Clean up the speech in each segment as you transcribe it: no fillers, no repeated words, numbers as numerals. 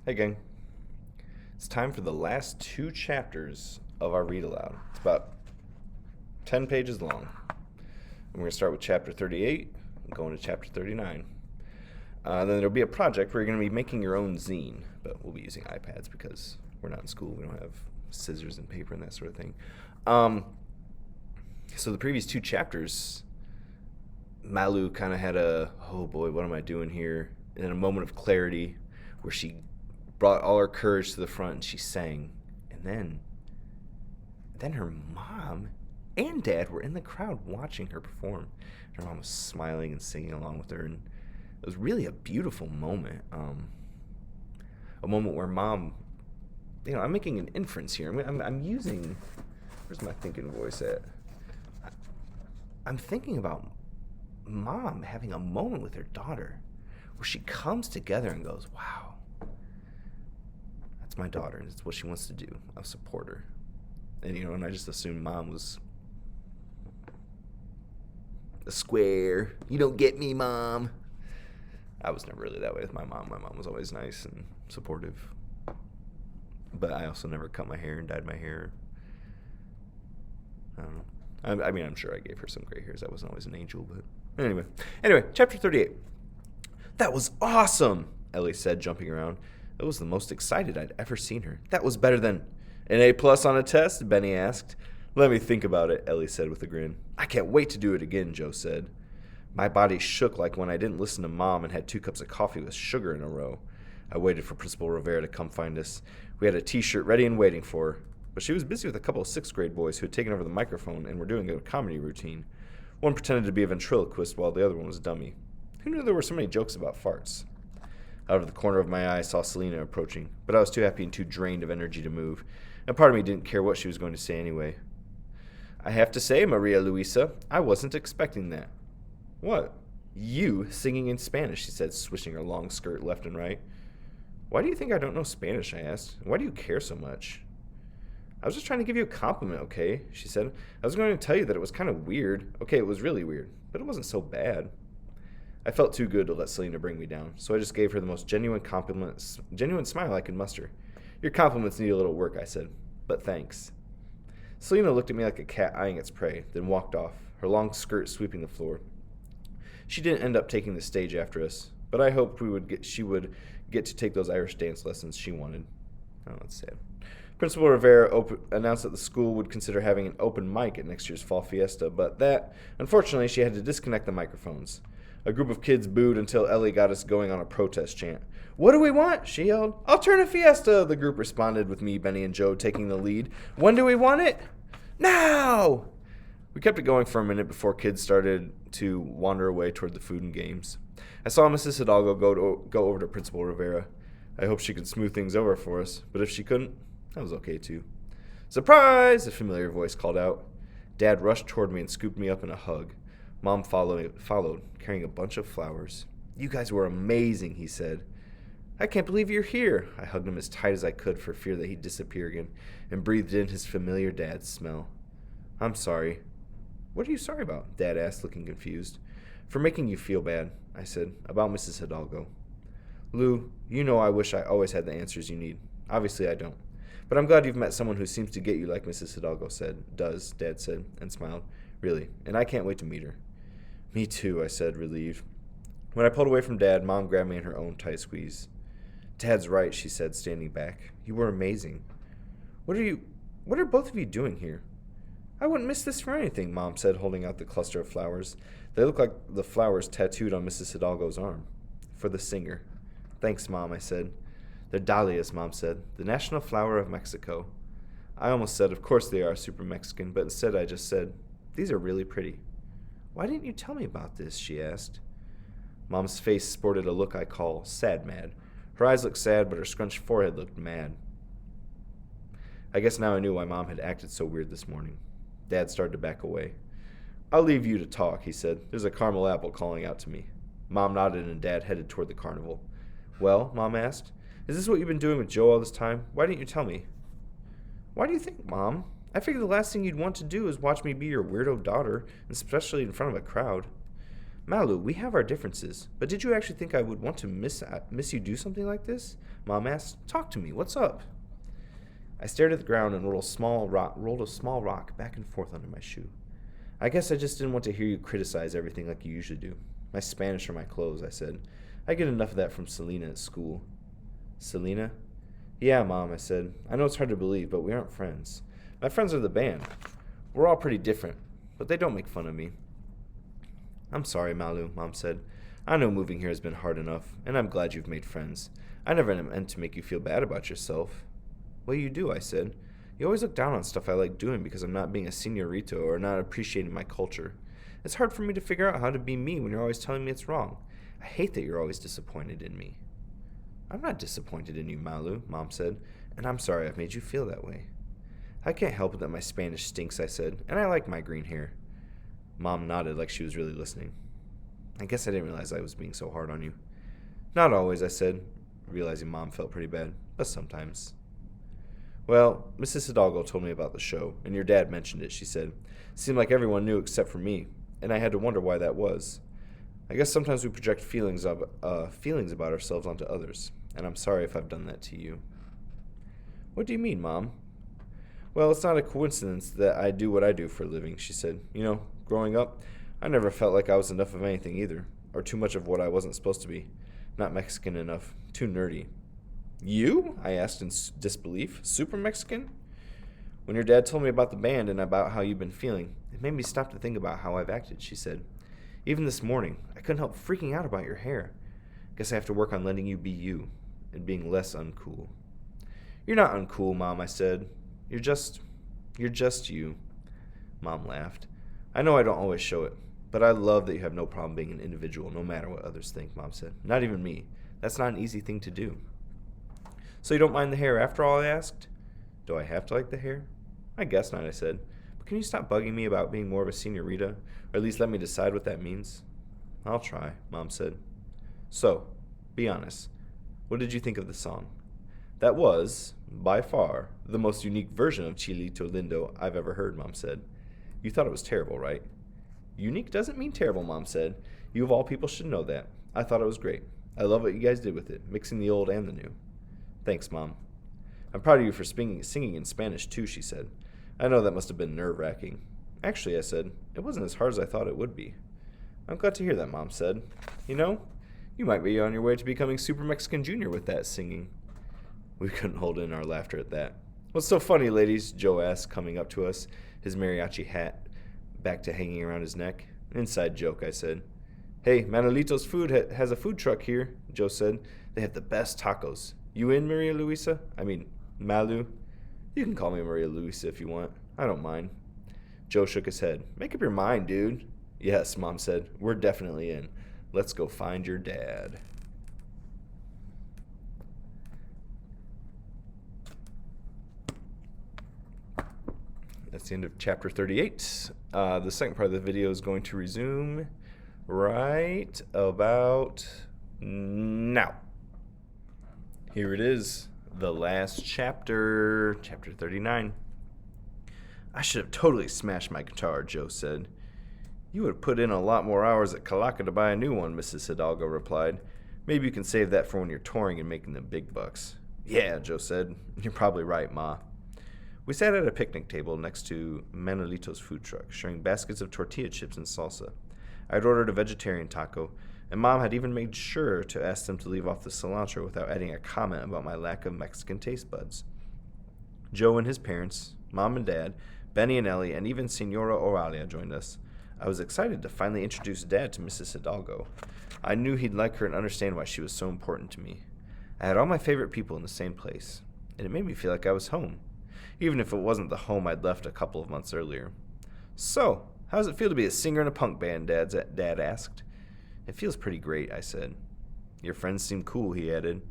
Hey, gang. It's time for the last two chapters of our read aloud. It's about 10 pages long. We're going to start with chapter 38 and go into chapter 39. Then there'll be a project where you're going to be making your own zine, but we'll be using iPads because we're not in school. We don't have scissors and paper and that sort of thing. So the previous two chapters, Malu kind of had a, oh boy, what am I doing here? And then a moment of clarity where she brought all her courage to the front and she sang. And then her mom and dad were in the crowd watching her perform. Her mom was smiling and singing along with her, and it was really a beautiful moment. A moment where mom, I'm making an inference here. I'm using, where's my thinking voice at? I'm thinking about mom having a moment with her daughter where she comes together and goes, wow, that's my daughter, and it's what she wants to do. I'll support her. And I just assumed mom was a square. You don't get me, mom. I was never really that way with my mom. My mom was always nice and supportive. But I also never cut my hair and dyed my hair. I don't know. I'm sure I gave her some gray hairs. I wasn't always an angel, but anyway, chapter 38. That was awesome, Ellie said, jumping around. It was the most excited I'd ever seen her. That was better than an A+ on a test, Benny asked. Let me think about it, Ellie said with a grin. I can't wait to do it again, Joe said. My body shook like when I didn't listen to Mom and had 2 cups of coffee with sugar in a row. I waited for Principal Rivera to come find us. We had a T-shirt ready and waiting for her. But she was busy with a couple of 6th grade boys who had taken over the microphone and were doing a comedy routine. One pretended to be a ventriloquist while the other one was a dummy. Who knew there were so many jokes about farts? Out of the corner of my eye I saw Selena approaching, but I was too happy and too drained of energy to move, and part of me didn't care what she was going to say anyway. I have to say, Maria Luisa, I wasn't expecting that. What? You singing in Spanish, she said, swishing her long skirt left and right. Why do you think I don't know Spanish, I asked. Why do you care so much? I was just trying to give you a compliment, okay, she said. I was going to tell you that it was kind of weird. Okay, it was really weird, but it wasn't so bad. I felt too good to let Selena bring me down, so I just gave her the most genuine smile I could muster. Your compliments need a little work, I said, but thanks. Selena looked at me like a cat eyeing its prey, then walked off, her long skirt sweeping the floor. She didn't end up taking the stage after us, but I hoped she would get to take those Irish dance lessons she wanted. Oh, that's sad. Principal Rivera announced that the school would consider having an open mic at next year's fall fiesta, but that, unfortunately, she had to disconnect the microphones. A group of kids booed until Ellie got us going on a protest chant. What do we want? She yelled. Alterna fiesta, the group responded, with me, Benny, and Joe taking the lead. When do we want it? Now! We kept it going for a minute before kids started to wander away toward the food and games. I saw Mrs. Hidalgo go over to Principal Rivera. I hoped she could smooth things over for us, but if she couldn't, that was okay too. Surprise! A familiar voice called out. Dad rushed toward me and scooped me up in a hug. Mom followed, carrying a bunch of flowers. You guys were amazing, he said. I can't believe you're here. I hugged him as tight as I could for fear that he'd disappear again, and breathed in his familiar dad's smell. I'm sorry. What are you sorry about? Dad asked, looking confused. For making you feel bad, I said, about Mrs. Hidalgo. Lou, you know I wish I always had the answers you need. Obviously I don't. But I'm glad you've met someone who seems to get you like Mrs. Hidalgo does, Dad said, and smiled. Really, and I can't wait to meet her. Me too, I said, relieved. When I pulled away from Dad, Mom grabbed me in her own tight squeeze. Dad's right, she said, standing back. You were amazing. What are both of you doing here? I wouldn't miss this for anything, Mom said, holding out the cluster of flowers. They looked like the flowers tattooed on Mrs. Hidalgo's arm. For the singer. Thanks, Mom, I said. They're dahlias, Mom said, the national flower of Mexico. I almost said, of course they are super Mexican, but instead I just said, these are really pretty. Why didn't you tell me about this? She asked. Mom's face sported a look I call sad mad. Her eyes looked sad, but her scrunched forehead looked mad. I guess now I knew why Mom had acted so weird this morning. Dad started to back away. I'll leave you to talk, he said. There's a caramel apple calling out to me. Mom nodded and Dad headed toward the carnival. Well, Mom asked, is this what you've been doing with Joe all this time? Why didn't you tell me? Why do you think, Mom? I figured the last thing you'd want to do is watch me be your weirdo daughter, especially in front of a crowd. Malu, we have our differences, but did you actually think I would want to miss you do something like this? Mom asked. Talk to me. What's up? I stared at the ground and rolled a small rock back and forth under my shoe. I guess I just didn't want to hear you criticize everything like you usually do. My Spanish or my clothes, I said. I get enough of that from Selena at school. Selena? Yeah, Mom, I said. I know it's hard to believe, but we aren't friends. My friends are the band. We're all pretty different, but they don't make fun of me. I'm sorry, Malu, Mom said. I know moving here has been hard enough, and I'm glad you've made friends. I never meant to make you feel bad about yourself. Well, you do, I said. You always look down on stuff I like doing because I'm not being a señorito or not appreciating my culture. It's hard for me to figure out how to be me when you're always telling me it's wrong. I hate that you're always disappointed in me. I'm not disappointed in you, Malu, Mom said, and I'm sorry I've made you feel that way. I can't help it that my Spanish stinks, I said, and I like my green hair. Mom nodded like she was really listening. I guess I didn't realize I was being so hard on you. Not always, I said, realizing Mom felt pretty bad, but sometimes. Well, Mrs. Hidalgo told me about the show, and your dad mentioned it, she said. It seemed like everyone knew except for me, and I had to wonder why that was. I guess sometimes we project feelings about ourselves onto others, and I'm sorry if I've done that to you. What do you mean, Mom? Well, it's not a coincidence that I do what I do for a living, she said. You know, growing up, I never felt like I was enough of anything either, or too much of what I wasn't supposed to be. Not Mexican enough, too nerdy. You? I asked in disbelief. Super Mexican? When your dad told me about the band and about how you've been feeling, it made me stop to think about how I've acted, she said. Even this morning, I couldn't help freaking out about your hair. Guess I have to work on letting you be you and being less uncool. You're not uncool, Mom, I said. You're just you. Mom laughed. I know I don't always show it, but I love that you have no problem being an individual no matter what others think, Mom said. Not even me. That's not an easy thing to do. So you don't mind the hair after all, I asked. Do I have to like the hair? I guess not, I said. But can you stop bugging me about being more of a señorita, or at least let me decide what that means? I'll try, Mom said. So, be honest. What did you think of the song? That was, by far, the most unique version of Chilito Lindo I've ever heard, Mom said. You thought it was terrible, right? Unique doesn't mean terrible, Mom said. You of all people should know that. I thought it was great. I love what you guys did with it, mixing the old and the new. Thanks, Mom. I'm proud of you for singing in Spanish, too, she said. I know that must have been nerve-wracking. Actually, I said, it wasn't as hard as I thought it would be. I'm glad to hear that, Mom said. You know, you might be on your way to becoming Super Mexican Jr. with that singing. We couldn't hold in our laughter at that. What's so funny, ladies? Joe asked, coming up to us, his mariachi hat back to hanging around his neck. Inside joke, I said. Hey, Manolito's Food has a food truck here, Joe said. They have the best tacos. You in, Maria Luisa? Malu? You can call me Maria Luisa if you want. I don't mind. Joe shook his head. Make up your mind, dude. Yes, Mom said. We're definitely in. Let's go find your dad. That's the end of chapter 38. The second part of the video is going to resume right about now. Here it is, the last chapter, chapter 39. I should have totally smashed my guitar, Joe said. You would have put in a lot more hours at Calaca to buy a new one, Mrs. Hidalgo replied. Maybe you can save that for when you're touring and making the big bucks. Yeah, Joe said. You're probably right, Ma. We sat at a picnic table next to Manolito's food truck, sharing baskets of tortilla chips and salsa. I'd ordered a vegetarian taco, and Mom had even made sure to ask them to leave off the cilantro without adding a comment about my lack of Mexican taste buds. Joe and his parents, Mom and Dad, Benny and Ellie, and even Senora Oralia joined us. I was excited to finally introduce Dad to Mrs. Hidalgo. I knew he'd like her and understand why she was so important to me. I had all my favorite people in the same place, and it made me feel like I was home, even if it wasn't the home I'd left a couple of months earlier. So, how does it feel to be a singer in a punk band, Dad asked. It feels pretty great, I said. Your friends seem cool, he added.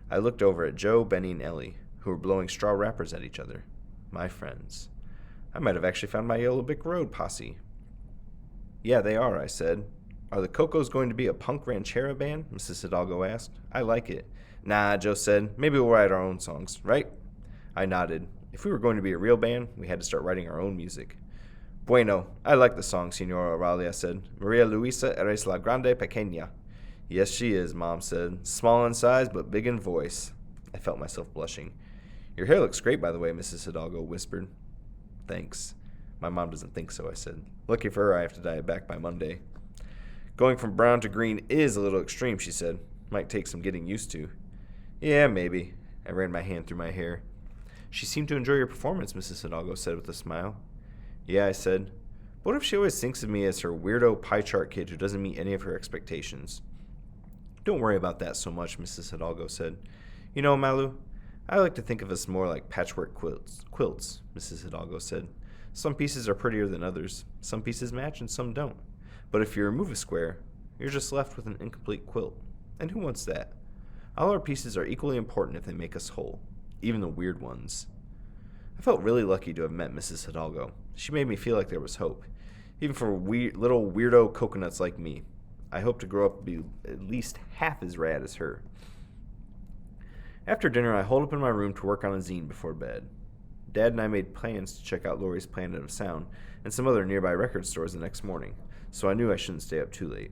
I looked over at Joe, Benny, and Ellie, who were blowing straw wrappers at each other. My friends. I might have actually found my Yellow Brick Road posse. Yeah, they are, I said. Are the Cocos going to be a punk ranchera band? Mrs. Hidalgo asked. I like it. Nah, Joe said. Maybe we'll write our own songs, right? I nodded. If we were going to be a real band, we had to start writing our own music. Bueno, I like the song, Senora Aurelia said. Maria Luisa eres la grande pequeña. Yes, she is, Mom said. Small in size, but big in voice. I felt myself blushing. Your hair looks great, by the way, Mrs. Hidalgo whispered. Thanks. My mom doesn't think so, I said. Lucky for her, I have to dye it back by Monday. Going from brown to green is a little extreme, she said. Might take some getting used to. Yeah, maybe. I ran my hand through my hair. She seemed to enjoy your performance, Mrs. Hidalgo said with a smile. Yeah, I said. What if she always thinks of me as her weirdo pie chart kid who doesn't meet any of her expectations? Don't worry about that so much, Mrs. Hidalgo said. You know, Malu, I like to think of us more like patchwork quilts, Mrs. Hidalgo said. Some pieces are prettier than others. Some pieces match and some don't. But if you remove a square, you're just left with an incomplete quilt. And who wants that? All our pieces are equally important if they make us whole, even the weird ones. I felt really lucky to have met Mrs. Hidalgo. She made me feel like there was hope, even for little weirdo coconuts like me. I hope to grow up to be at least half as rad as her. After dinner, I holed up in my room to work on a zine before bed. Dad and I made plans to check out Lori's Planet of Sound and some other nearby record stores the next morning, so I knew I shouldn't stay up too late.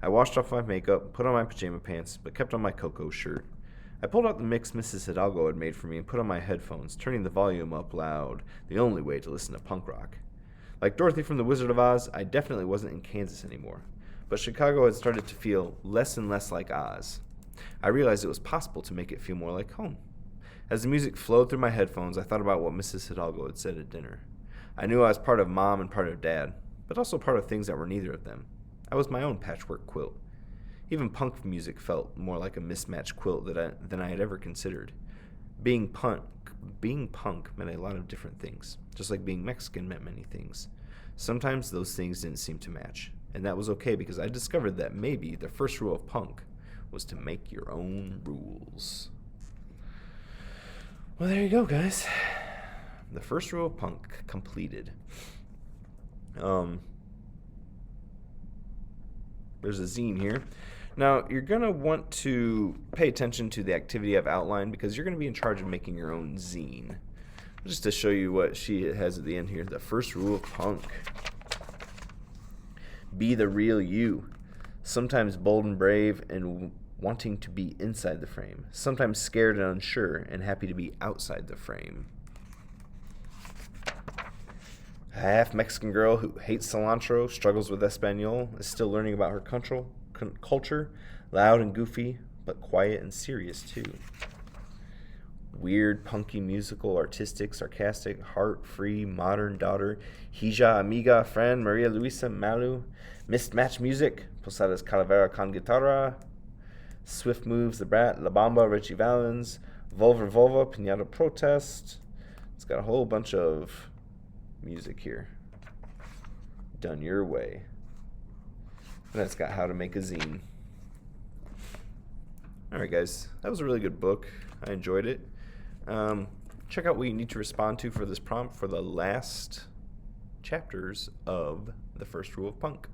I washed off my makeup, put on my pajama pants, but kept on my Coco shirt. I pulled out the mix Mrs. Hidalgo had made for me and put on my headphones, turning the volume up loud, the only way to listen to punk rock. Like Dorothy from The Wizard of Oz, I definitely wasn't in Kansas anymore, but Chicago had started to feel less and less like Oz. I realized it was possible to make it feel more like home. As the music flowed through my headphones, I thought about what Mrs. Hidalgo had said at dinner. I knew I was part of Mom and part of Dad, but also part of things that were neither of them. I was my own patchwork quilt. Even punk music felt more like a mismatched quilt than I had ever considered. Being punk meant a lot of different things, just like being Mexican meant many things. Sometimes those things didn't seem to match, and that was okay because I discovered that maybe the first rule of punk was to make your own rules. Well, there you go, guys. The first rule of punk completed. There's a zine here. Now, you're going to want to pay attention to the activity I've outlined because you're going to be in charge of making your own zine. Just to show you what she has at the end here. The first rule of punk. Be the real you. Sometimes bold and brave and wanting to be inside the frame. Sometimes scared and unsure and happy to be outside the frame. A half Mexican girl who hates cilantro, struggles with Espanol, is still learning about her culture, loud and goofy, but quiet and serious too. Weird, punky, musical, artistic, sarcastic, heart-free, modern daughter, hija, amiga, friend, Maria Luisa, Malu, mismatched music, Posadas Calavera con guitarra, Swift Moves, The Brat, La Bamba, Richie Valens, Vulva, Pinata Protest. It's got a whole bunch of music here. Done your way. And it's got how to make a zine. Alright guys, that was a really good book. I enjoyed it. Check out what you need to respond to for this prompt for the last chapters of The First Rule of Punk.